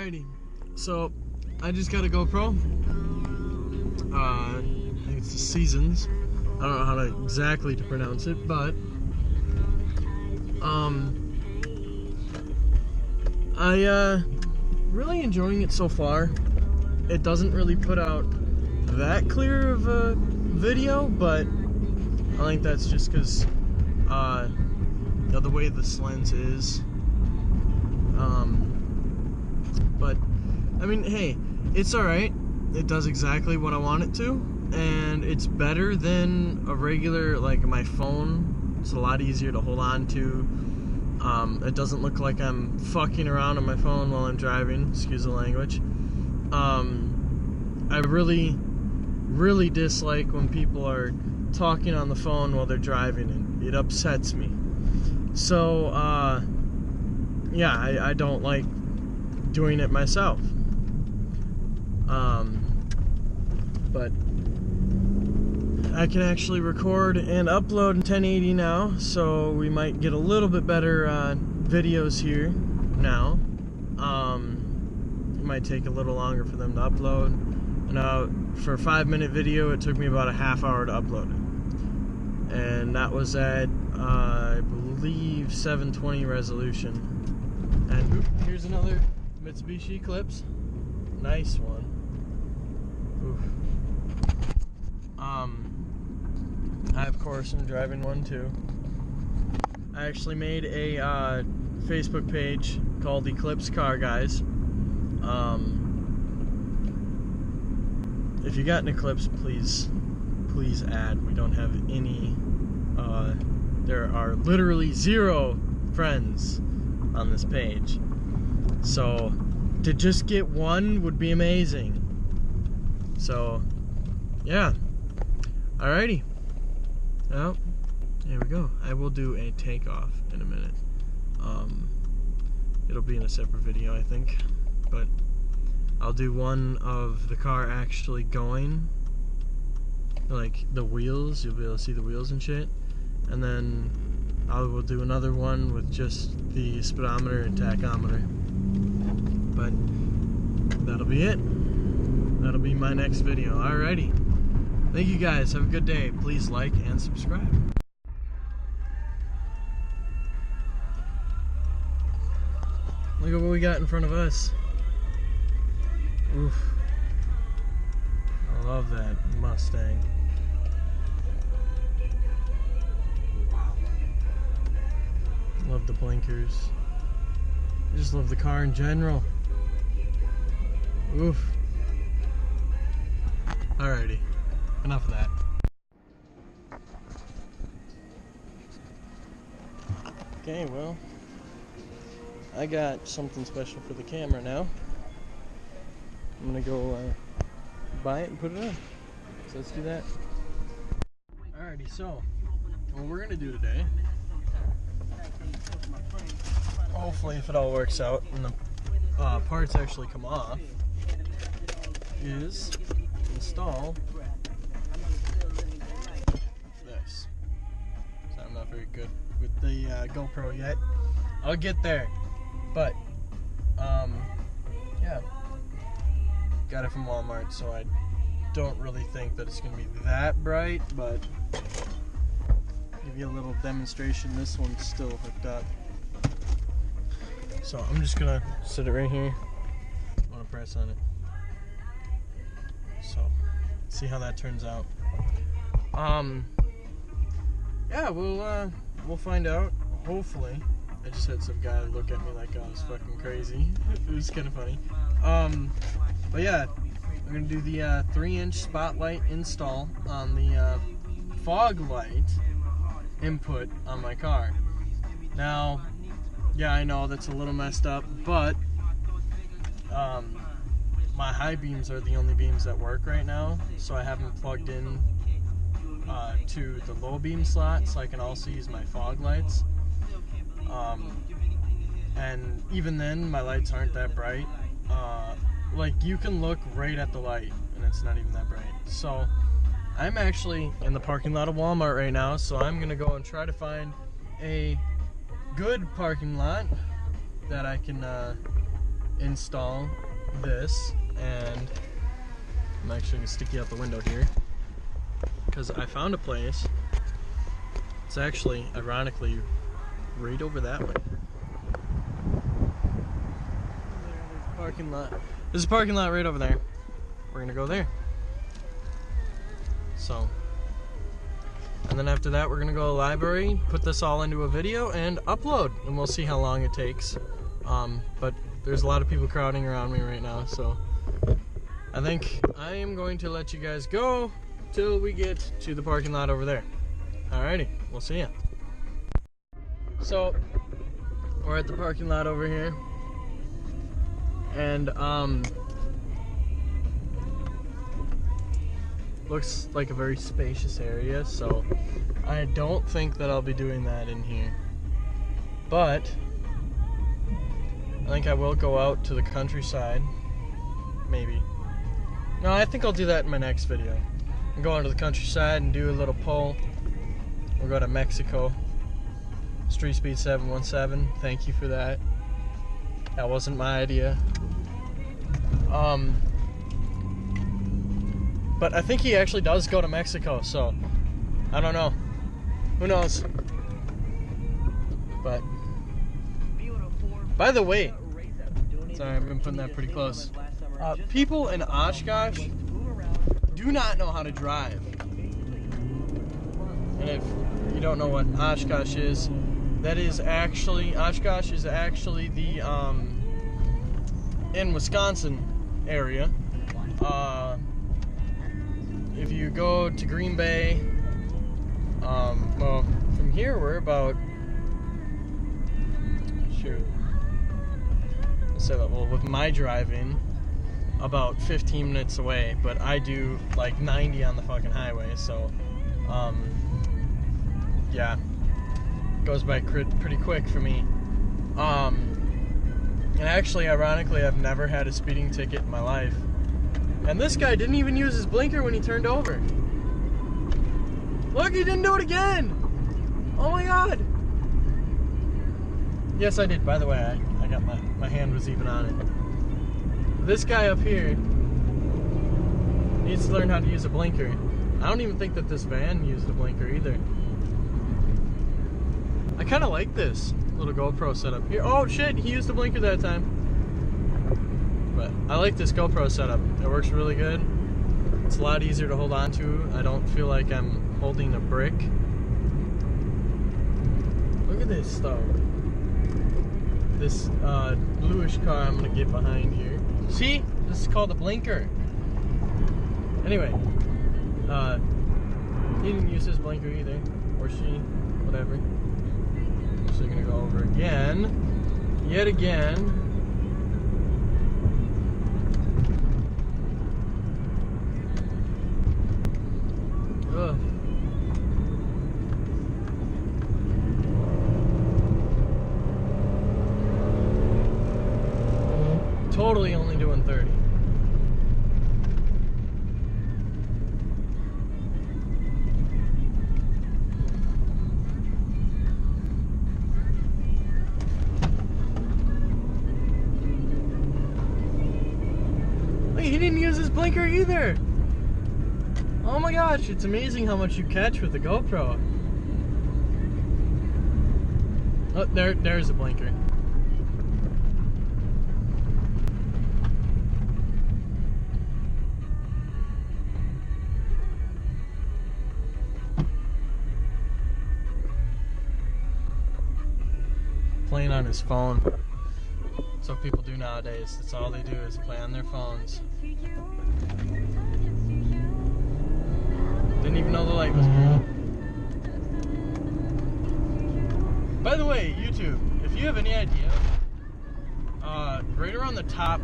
Alrighty, so I just got a GoPro. I think it's the Seasons. I don't know how to exactly to pronounce it, but I really enjoying it so far. It doesn't really put out that clear of a video, but I think that's just because the way this lens is. But I mean, hey, it's alright. It does exactly what I want it to, and it's better than a regular, like my phone. It's a lot easier to hold on to. It doesn't look like I'm fucking around on my phone while I'm driving, excuse the language. I really dislike when people are talking on the phone while they're driving, and it upsets me. So, yeah, I don't like doing it myself. But I can actually record and upload in 1080 now, so we might get a little bit better videos here now. It might take a little longer for them to upload. For a 5-minute video, it took me about a half hour to upload it. And that was at, I believe, 720 resolution. And here's another Mitsubishi Eclipse. Nice one. Oof. I of course am driving one too. I actually made a Facebook page called Eclipse Car Guys. If you got an Eclipse, please add. We don't have any. There are literally 0 friends on this page. So to just get one would be amazing. So yeah. Alrighty. Well, here we go. I will do a takeoff in a minute. It'll be in a separate video, I think. But I'll do one of the car actually going. Like the wheels, you'll be able to see the wheels and shit. And then I will do another one with just the speedometer and tachometer. But that'll be it. That'll be my next video. Alrighty. Thank you guys. Have a good day. Please like and subscribe. Look at what we got in front of us. Oof. I love that Mustang. Wow. Love the blinkers. I just love the car in general. Oof. Alrighty. Enough of that. Okay, well, I got something special for the camera now. I'm gonna go buy it and put it on. So let's do that. Alrighty, so what we're gonna do today, hopefully if it all works out and the parts actually come off, is install this. So I'm not very good with the GoPro yet. I'll get there, but yeah, got it from Walmart, so I don't really think that it's gonna be that bright, but give you a little demonstration. This one's still hooked up, so I'm just gonna sit it right here. I'm gonna press on it, so see how that turns out. Yeah, we'll find out, hopefully. I just had some guy look at me like I was fucking crazy. It was kind of funny. But yeah, I'm gonna do the 3-inch spotlight install on the fog light input on my car. Now, yeah, I know that's a little messed up, but my high beams are the only beams that work right now, so I have them plugged in to the low beam slot, so I can also use my fog lights. And even then, my lights aren't that bright. Like, you can look right at the light and it's not even that bright. So I'm actually in the parking lot of Walmart right now, so I'm gonna go and try to find a good parking lot that I can install this, and I'm actually gonna stick you out the window here because I found a place. It's actually, ironically, right over that way. There's a parking lot. There's a parking lot right over there. We're gonna go there. So, and then after that, we're gonna go to the library, put this all into a video, and upload. And we'll see how long it takes. But there's a lot of people crowding around me right now, so I think I am going to let you guys go till we get to the parking lot over there. Alrighty, we'll see ya. So, we're at the parking lot over here, and looks like a very spacious area, so I don't think that I'll be doing that in here. But I think I will go out to the countryside, maybe. No, I think I'll do that in my next video. I'll go out to the countryside and do a little pull. We'll go to Mexico. Street Speed 717, thank you for that. That wasn't my idea. But I think he actually does go to Mexico, so I don't know. Who knows? But by the way, sorry, I've been putting that pretty close. People in Oshkosh do not know how to drive. And if you don't know what Oshkosh is, that is actually, Oshkosh is actually the, in Wisconsin area. If you go to Green Bay, well, from here we're about, shoot, let's say that, well, with my driving, about 15 minutes away, but I do like 90 on the fucking highway, so, yeah, goes by pretty quick for me. And actually, ironically, I've never had a speeding ticket in my life. And this guy didn't even use his blinker when he turned over. Look, he didn't do it again! Oh my god! Yes, I did. By the way, I got my hand was even on it. This guy up here needs to learn how to use a blinker. I don't even think that this van used a blinker either. I kind of like this little GoPro setup here. Oh shit, he used the blinker that time. But I like this GoPro setup. It works really good. It's a lot easier to hold on to. I don't feel like I'm holding a brick. Look at this stuff. This bluish car I'm gonna get behind here. See? This is called a blinker. Anyway, he didn't use his blinker either. Or she, whatever. So we're gonna go over again. Yet again. Ugh. Totally only doing 30. Wait, he didn't use his blinker either. Oh my gosh, it's amazing how much you catch with the GoPro. Oh, there's a blinker. Playing on his phone. That's what people do nowadays. That's all they do is play on their phones. Didn't even know the light was green. By the way, YouTube, if you have any idea, right around the top,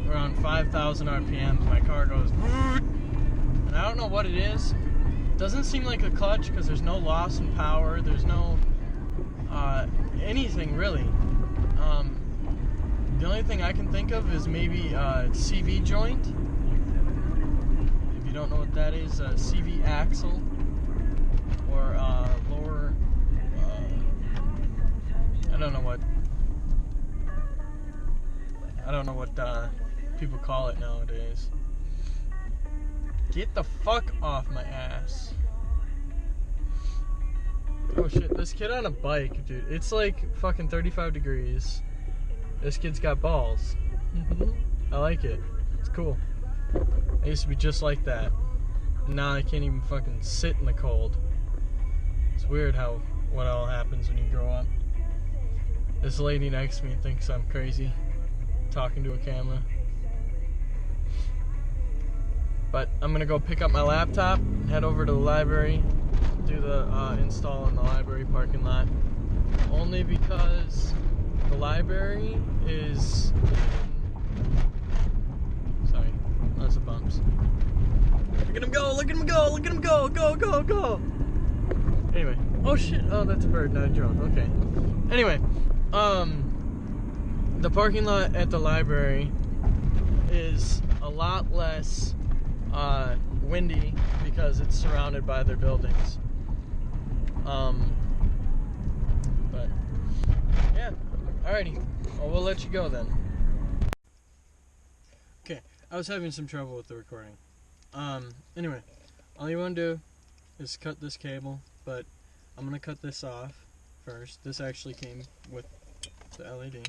around 5,000 RPM, my car goes, and I don't know what it is. It doesn't seem like a clutch because there's no loss in power. There's no anything really. The only thing I can think of is maybe CV joint. If you don't know what that is, CV axle or lower. I don't know what. I don't know what people call it nowadays. Get the fuck off my ass. Oh shit, this kid on a bike, dude. It's like fucking 35 degrees. This kid's got balls. I like it. It's cool. I used to be just like that. Now I can't even fucking sit in the cold. It's weird what all happens when you grow up. This lady next to me thinks I'm crazy talking to a camera. But I'm gonna go pick up my laptop, head over to the library, do the install in the library parking lot. Only because the library is... Sorry, lots of bumps. Look at him go, look at him go, look at him go, go, go, go! Anyway, oh shit, oh that's a bird, not a drone, okay. Anyway, the parking lot at the library is a lot less windy because it's surrounded by their buildings. But yeah, alrighty. Well, we'll let you go then. Okay, I was having some trouble with the recording. Anyway, all you want to do is cut this cable, but I'm gonna cut this off first. This actually came with the LED.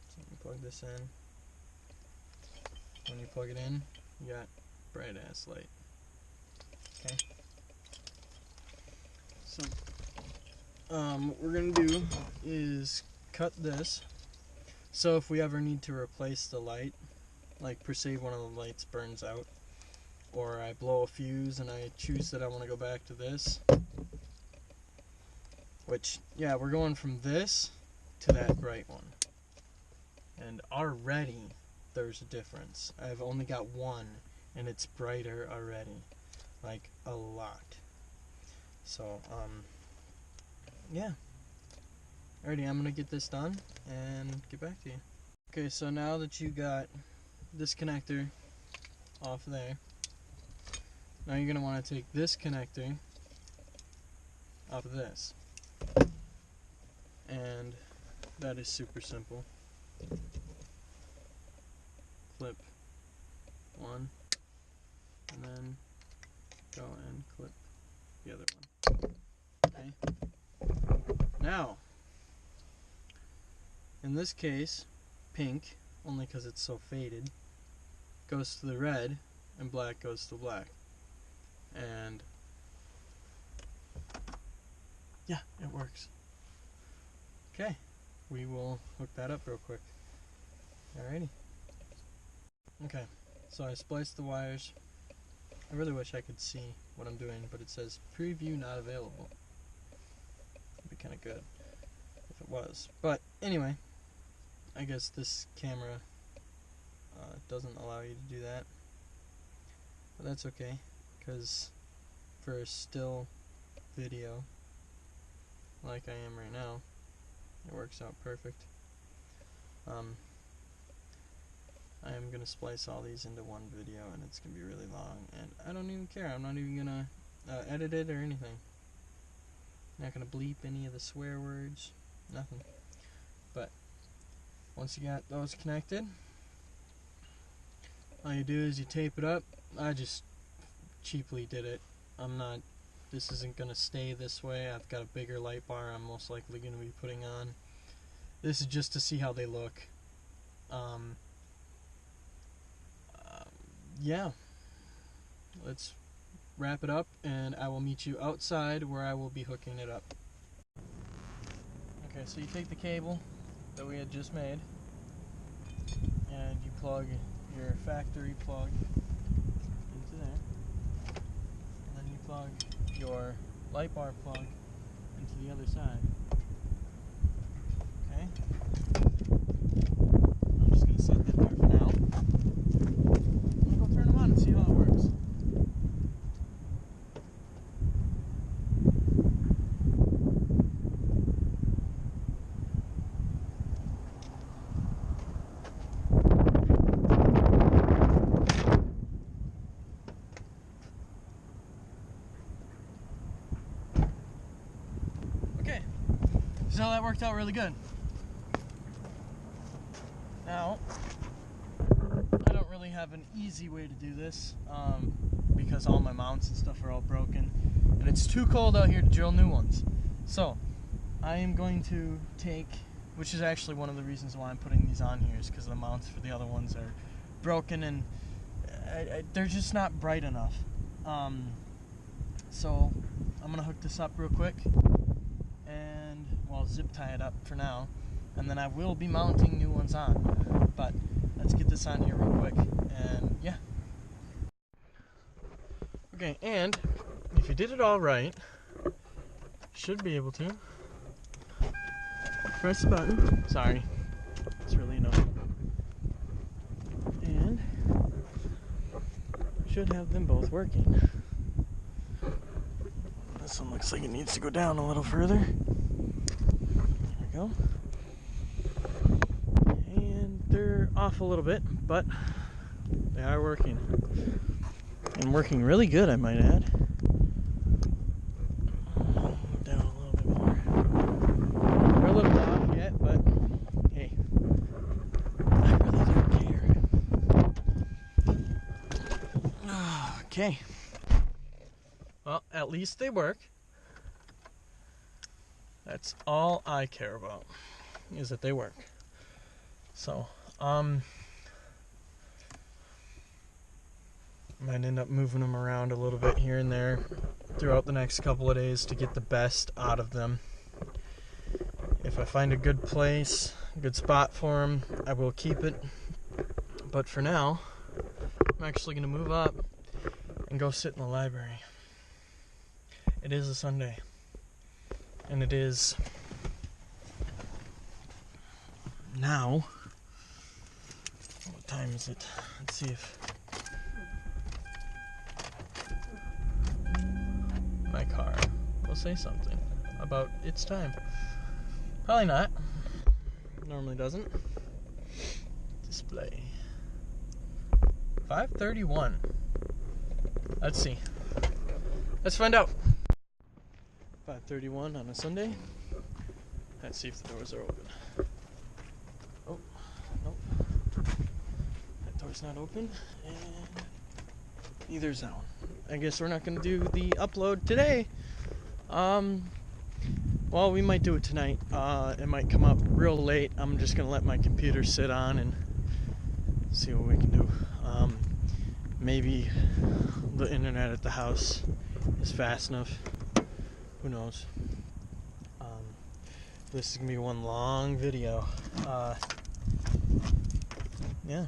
So let me plug this in. When you plug it in, you got bright ass light. Okay. So, what we're gonna do is cut this. So if we ever need to replace the light, like per se one of the lights burns out, or I blow a fuse and I choose that I want to go back to this, which, yeah, we're going from this to that bright one. And already there's a difference. I've only got one and it's brighter already, like a lot. So yeah, alrighty, I'm gonna get this done and get back to you. Okay, so now that you got this connector off there, now you're gonna want to take this connector off of this, and that is super simple. Clip one, and then go and clip the other one. Okay. Now, in this case, pink, only because it's so faded, goes to the red, and black goes to black. And yeah, it works. Okay, we will hook that up real quick. Alrighty. Okay, so I spliced the wires. I really wish I could see what I'm doing, but it says preview not available. It'd be kind of good if it was. But anyway, I guess this camera doesn't allow you to do that. But that's okay, because for a still video like I am right now, it works out perfect. I am going to splice all these into one video, and it's going to be really long, and I don't even care. I'm not even going to edit it or anything. I'm not going to bleep any of the swear words, nothing. But once you got those connected, all you do is you tape it up. I just cheaply did it. This isn't going to stay this way. I've got a bigger light bar I'm most likely going to be putting on. This is just to see how they look. Yeah, let's wrap it up, and I will meet you outside where I will be hooking it up. Okay, so you take the cable that we had just made, and you plug your factory plug into there, and then you plug your light bar plug into the other side. Okay, I'm just going to set that there for now. Turn them on and see how it works. Okay, so that worked out really good. Now, I don't really have an easy way to do this because all my mounts and stuff are all broken, and it's too cold out here to drill new ones. So, I am going to take, which is actually one of the reasons why I'm putting these on here, is because the mounts for the other ones are broken and they're just not bright enough. So, I'm going to hook this up real quick and, well, zip tie it up for now, and then I will be mounting new ones on. But let's get this on here real quick, and yeah. Okay, and if you did it all right, you should be able to press the button. Sorry, it's really annoying. And should have them both working. This one looks like it needs to go down a little further. There we go. And they're off a little bit, but they are working. And working really good, I might add. Down a little bit more. They're a little off yet, but hey, I really don't care. Okay. Well, at least they work. That's all I care about, is that they work. So, might end up moving them around a little bit here and there throughout the next couple of days to get the best out of them. If I find a good place, a good spot for them, I will keep it. But for now, I'm actually going to move up and go sit in the library. It is a Sunday, and it is now. What time is it? Let's see if my car will say something about its time. Probably not. Normally doesn't. Display. 5:31. Let's see. Let's find out. 5:31 on a Sunday. Let's see if the doors are open. Oh, nope. That door's not open, and neither is that one. I guess we're not going to do the upload today. Well, we might do it tonight. It might come up real late. I'm just going to let my computer sit on and see what we can do. Maybe the internet at the house is fast enough. Who knows? This is going to be one long video. Yeah.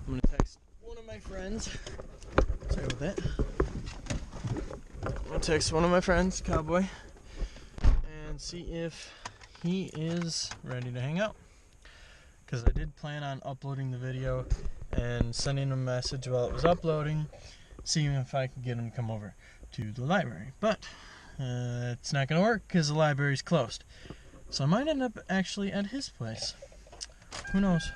I'm going to text one of my friends. Sorry about that. I'm going to text one of my friends, Cowboy, and see if he is ready to hang out. Because I did plan on uploading the video and sending him a message while it was uploading, seeing if I could get him to come over to the library. But it's not going to work because the library's closed. So I might end up actually at his place. Who knows?